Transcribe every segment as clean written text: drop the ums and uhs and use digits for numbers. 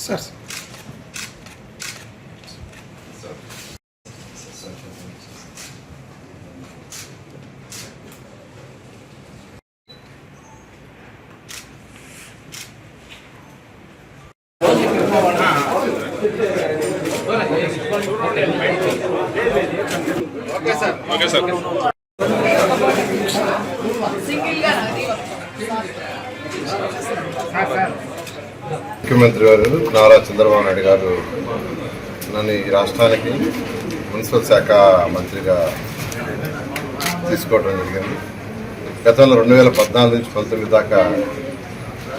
Sir okay sir ముఖ్యమంత్రి గారు నారా చంద్రబాబు నాయుడు గారు నన్ను ఈ రాష్ట్రానికి మున్సిపల్ శాఖ మంత్రిగా తీసుకోవడం జరిగింది. గతంలో 2014 నుంచి 19 దాకా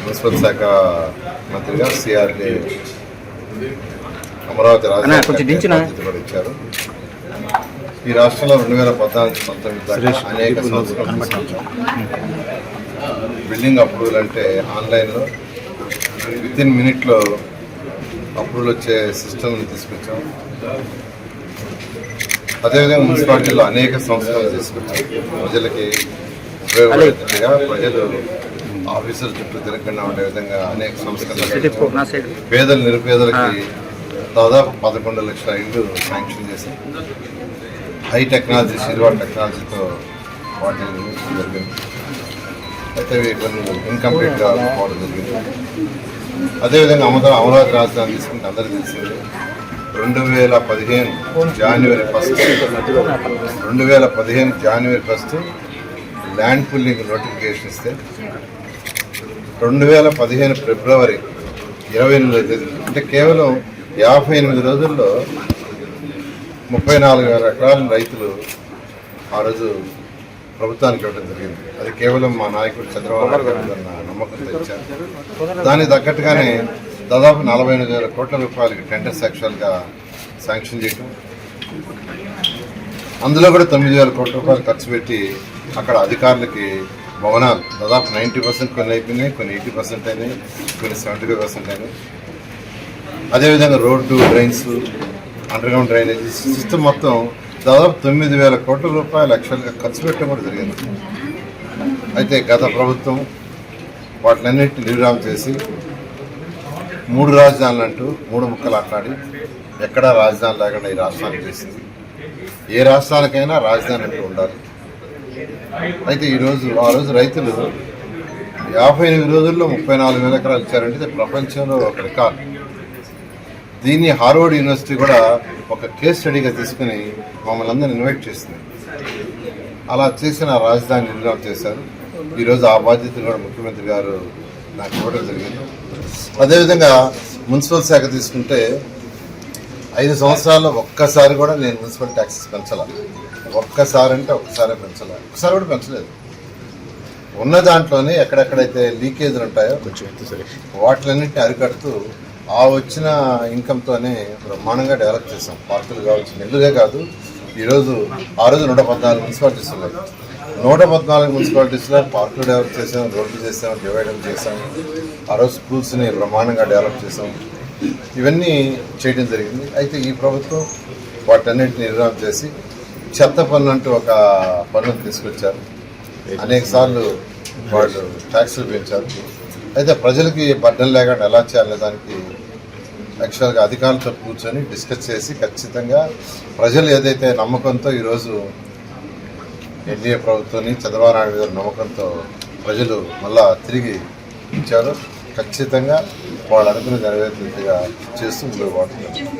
మున్సిపల్ శాఖ మంత్రిగా సిఆర్డీ అమరావతి రాజధాని కూడా ఇచ్చారు. ఈ రాష్ట్రంలో 2014 నుంచి 19 దాకా అనేక సంవత్సరాలు బిల్డింగ్ అప్రూవల్ అంటే ఆన్లైన్లో వితిన్ మినిట్లో అప్రూవల్ వచ్చే సిస్టమ్ని తీసుకొచ్చాం. అదేవిధంగా మున్సిపాలిటీలో అనేక సంస్థలు తీసుకొచ్చాం. ప్రజలకి ఉపయోగపడేట్టుగా ప్రజలు ఆఫీసుల చుట్టూ తిరగకుండా ఉండే విధంగా అనేక సంస్థలు పేదలు నిరుపేదలకి దాదాపు 11 లక్షల ఇళ్ళు శాంక్షన్ చేసి హై టెక్నాలజీ సిల్వర్ టెక్నాలజీతో వాటిని నిర్మించడం జరిగింది. అయితే కొన్ని ఇన్కంప్లీట్గా పోవడం జరిగింది. అదేవిధంగా అమరావతి రాజధాని తీసుకుంటే అందరికీ తెలిసింది 2015 జనవరి 1 ల్యాండ్ పుల్లింగ్ నోటిఫికేషన్ ఇస్తే 2015 ఫిబ్రవరి 28వ తేదీ అంటే కేవలం 58 రోజుల్లో 34,000 ఎకరాల రైతులు ఆ రోజు ప్రభుత్వానికి ఇవ్వడం జరిగింది. అది కేవలం మా నాయకుడు చంద్రబాబు నాయుడు గారు నమ్మకంతో ఇచ్చారు. దానికి తగ్గట్టుగానే దాదాపు 48,000 కోట్ల రూపాయలకి టెండర్స్ యాక్చువల్గా శాంక్షన్ చేయడం, అందులో కూడా 9,000 కోట్ల రూపాయలు ఖర్చు పెట్టి అక్కడ అధికారులకి భవనాలు దాదాపు 90% కొన్ని అయిపోయినాయి, కొన్ని 80% అయినాయి, కొన్ని 75% అయినాయి. అదేవిధంగా road, drains, underground drainage system మొత్తం దాదాపు 9,000 కోట్ల రూపాయలు యాక్చువల్గా ఖర్చు పెట్టడం కూడా జరిగింది. అయితే గత ప్రభుత్వం వాటిలన్నింటినీ నిర్విరామం చేసి 3 రాజధానులు అంటూ 3 ముక్కలు ఆట్లాడి ఎక్కడా రాజధాని లేకుండా ఈ రాష్ట్రానికి చేసింది. ఏ రాష్ట్రానికైనా రాజధాని అంటూ ఉండాలి. అయితే ఆ రోజు రైతులు 58 రోజుల్లో 34,000 ఎకరాలు ఇచ్చారంటే ఇది ప్రపంచంలో ఒక రికార్డ్. దీన్ని హార్వర్డ్ యూనివర్సిటీ కూడా ఒక కేస్ స్టడీగా తీసుకుని మమ్మల్ని అందరినీ ఇన్వైట్ చేసింది. అలా చేసిన రాజధాని నిర్మాణం చేశారు. ఈరోజు ఆ బాధ్యతను కూడా ముఖ్యమంత్రి గారు నాకు ఇవ్వడం జరిగింది. అదేవిధంగా మున్సిపల్ శాఖ తీసుకుంటే 5 సంవత్సరాల్లో ఒక్కసారి కూడా నేను మున్సిపల్ ట్యాక్సెస్ పెంచాల. ఒక్కసారి అంటే ఒక్కసారి పెంచాల, ఒక్కసారి కూడా పెంచలేదు. ఉన్న దాంట్లోనే ఎక్కడెక్కడైతే లీకేజీలు ఉంటాయో వాటిలన్నింటినీ అరికడుతూ ఆ వచ్చిన ఇన్కమ్తోనే బ్రహ్మాండంగా డెవలప్ చేసాం. పార్కులు కావచ్చు, నెల్లుగా కాదు. ఆ రోజు 114 మున్సిపాలిటీస్ ఉన్నాయి. 114 మున్సిపాలిటీస్లో పార్కులు డెవలప్ చేసాం, రోడ్లు చేసాం, డివైడర్లు చేసాం. ఆ రోజు స్కూల్స్ని బ్రహ్మాండంగా డెవలప్ చేసాం. ఇవన్నీ చేయడం జరిగింది. అయితే ఈ ప్రభుత్వం వాటన్నింటినీ నిర్వహణ చేసి చెత్త పన్ను అంటూ ఒక పన్నును తీసుకొచ్చారు. అనేక సార్లు వాళ్ళు ట్యాక్సులు పెంచారు. అయితే ప్రజలకి బడ్డలు లేకుండా ఎలా చేయాలనే దానికి యాక్చువల్గా అధికారులతో కూర్చొని డిస్కస్ చేసి ఖచ్చితంగా ప్రజలు ఏదైతే నమ్మకంతో ఈరోజు ఎన్డీఏ ప్రభుత్వాన్ని చంద్రబాబు నాయుడు గారి నమ్మకంతో ప్రజలు మళ్ళా తిరిగి ఇచ్చారు. ఖచ్చితంగా వాళ్ళు అనుకుని నెరవేర్చేట్టుగా చేస్తూ ముందుకు పోతున్నారు.